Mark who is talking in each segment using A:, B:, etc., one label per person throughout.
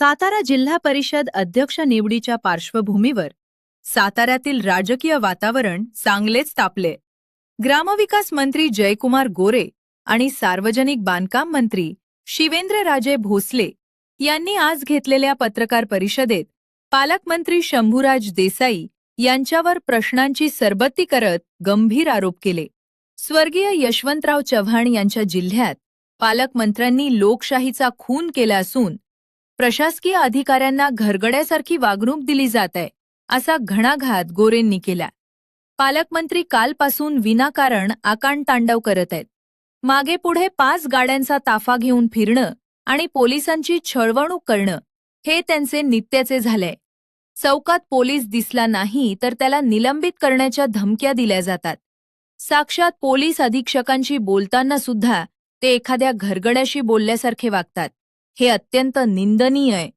A: सातारा जिल्हा परिषद अध्यक्ष निवडीच्या पार्श्वभूमीवर साताऱ्यातील राजकीय वातावरण चांगलेच तापले। ग्रामविकास मंत्री जयकुमार गोरे आणि सार्वजनिक बांधकाम मंत्री शिवेंद्रराजे भोसले यांनी आज घेतलेल्या पत्रकार परिषदेत पालकमंत्री शंभूराज देसाई यांच्यावर प्रश्नांची सरबत्ती करत गंभीर आरोप केले। स्वर्गीय यशवंतराव चव्हाण यांच्या जिल्ह्यात पालकमंत्र्यांनी लोकशाहीचा खून केला असून प्रशासकीय अधिकाऱ्यांना घरगड्यासारखी वागणूक दिली जात आहे, असा घणाघात गोरेंनी केला। पालकमंत्री कालपासून विनाकारण आकांडतांडव करत आहेत। मागे पुढे 5 गाड्यांचा ताफा घेऊन फिरणं आणि पोलिसांची छळवणूक करणं हे त्यांचे नित्याचे झाले। चौकात पोलीस दिसला नाही तर त्याला निलंबित करण्याच्या धमक्या दिल्या जातात। साक्षात पोलीस अधीक्षकांशी बोलताना सुद्धा ते एखाद्या घरगड्याशी बोलल्यासारखे वागतात। हे अत्यंत निंदनीय आहे।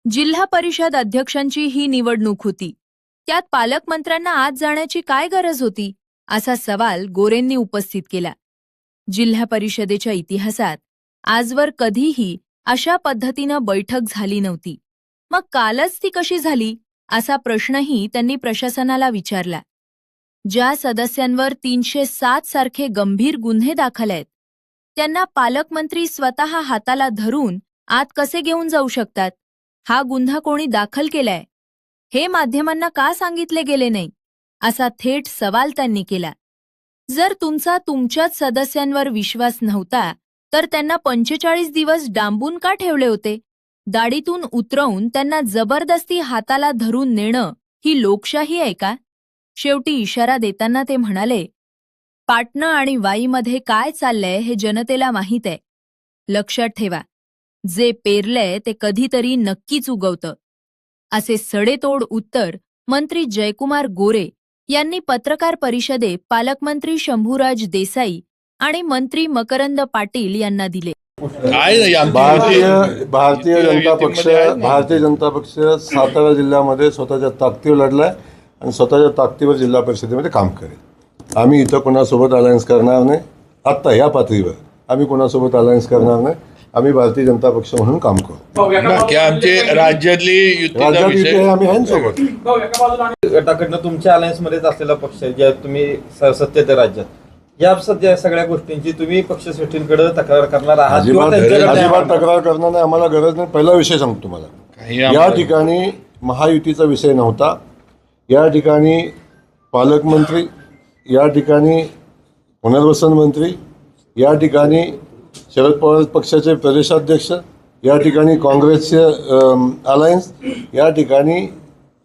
A: जिल्हा परिषद अध्यक्षांची ही निवडणूक होती, त्यात पालकमंत्र्यांना आत जाण्याची काय गरज होती, असा सवाल गोरेंनी उपस्थित केला। जिल्हा परिषदेच्या इतिहासात आजवर कधीही अशा पद्धतीनं बैठक झाली नव्हती, मग कालच ती कशी झाली, असा प्रश्नही त्यांनी प्रशासनाला विचारला। ज्या सदस्यांवर 307 सारखे गंभीर गुन्हे दाखल आहेत त्यांना पालकमंत्री स्वतः हाताला धरून आत कसे घेऊन जाऊ शकतात? हा गुन्हा कोणी दाखल केलाय हे माध्यमांना का सांगितले गेले नाही, असा थेट सवाल त्यांनी केला। जर तुमचा तुमच्याच सदस्यांवर विश्वास नव्हता तर त्यांना 45 दिवस डांबून का ठेवले होते? दाढीतून उतरवून त्यांना जबरदस्ती हाताला धरून नेणं ही लोकशाही आहे का? शेवटी इशारा देताना ते म्हणाले, पाटणं आणि वाईमध्ये काय चाललंय हे जनतेला माहीत आहे। लक्षात ठेवा, जे पेरलंय ते कधीतरी नक्कीच उगवतं, असे सडेतोड उत्तर मंत्री जयकुमार गोरे यांनी पत्रकार परिषदेत पालकमंत्री शंभूराज देसाई आणि मंत्री मकरंद पाटील यांना दिले।
B: भारतीय जनता पक्ष सातारा जिल्ह्यामध्ये स्वतःच्या ताकदीवर लढलाय आणि स्वतःच्या ताकदीवर जिल्हा परिषदेमध्ये काम करेल। आम्ही इथं कोणासोबत अलायन्स करणार नाही। आत्ता या पातळीवर आम्ही कोणासोबत अलायन्स करणार नाही। आम्ही भारतीय जनता पक्ष म्हणून काम करू।
C: आमचे राज्यातली
B: आम्ही ह्यांसोबत
D: गटाकडनं तुमच्या अलायन्समध्येच असलेला पक्ष आहे, ज्या तुम्ही सत्तेत राज्यात, या सध्या सगळ्या गोष्टींची तुम्ही पक्षश्रेष्ठींकडे तक्रार करणार आहात?
B: अजिबात तक्रार करणार नाही, आम्हाला गरज नाही। पहिला विषय सांगतो तुम्हाला, या ठिकाणी महायुतीचा विषय नव्हता। या ठिकाणी पालकमंत्री, या ठिकाणी पुनर्वसन मंत्री, या ठिकाणी शरद पवार पक्षाचे प्रदेशाध्यक्ष, या ठिकाणी काँग्रेसचे अलायन्स, या ठिकाणी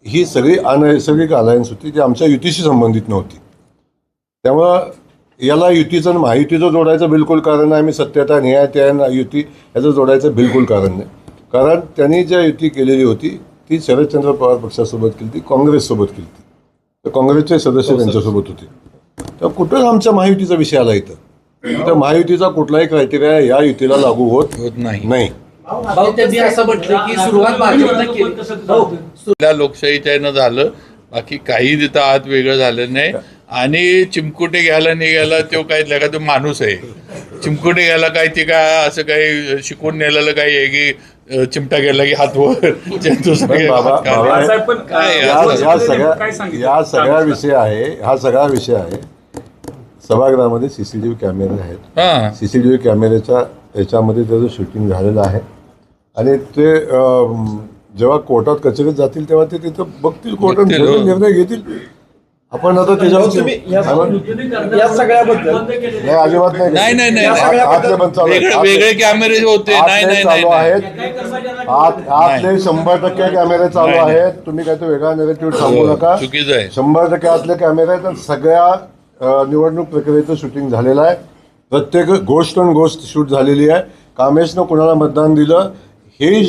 B: ही सगळी अनैसर्गिक अलायन्स होती जी आमच्या युतीशी संबंधित नव्हती। त्यामुळं याला युतीचं आणि महायुतीचं जोडायचं बिलकुल कारण नाही। आम्ही सत्यता न्याय त्या युती याचं जोडायचं बिलकुल कारण नाही। कारण त्यांनी ज्या युती केलेली होती ती शरदचंद्र पवार पक्षासोबत केली होती, काँग्रेससोबत केली होती, तर काँग्रेसचे सदस्य त्यांच्यासोबत होते। तर कुठं आमच्या महायुतीचा विषय आला इथं? तर महायुतीचा कुठलाही क्रायटेरिया या युतीला लागू होत नाही।
C: लोकशाहीच्या झालं, बाकी काही तिथं आत वेगळं झालं नाही। आणि चिमकुटे घ्यायला निघायला तो काय तो माणूस आहे। चिमकुटे घ्यायला काय ते काय असं काही शिकून नेलेलं काही आहे की चिमटा गेला की हात वर
B: हा सगळा विषय आहे। सभागृहामध्ये सीसीटीव्ही कॅमेरे आहेत। सीसीटीव्ही कॅमेऱ्याच्या याच्यामध्ये त्याचं शूटिंग झालेलं आहे आणि ते जेव्हा कोर्टात कचेरीत जातील तेव्हा ते तिथं बघतील, कोर्टात निर्णय घेतील। आपण आता त्याच्यावर अजिबात नाही,
C: वेगळे कॅमेरे होते
B: चालू आहेत। आतले 100% कॅमेरे चालू आहेत। तुम्ही काय तो वेगळा नेगेटिव्ह सांगू नका,
C: चुकीचं आहे।
B: 100% आतले कॅमेरे आहेत। सगळ्या निवडणूक प्रक्रियेचं शूटिंग झालेलं आहे। प्रत्येक गोष्ट शूट झालेली आहे। कामेशनं कुणाला मतदान दिलं हे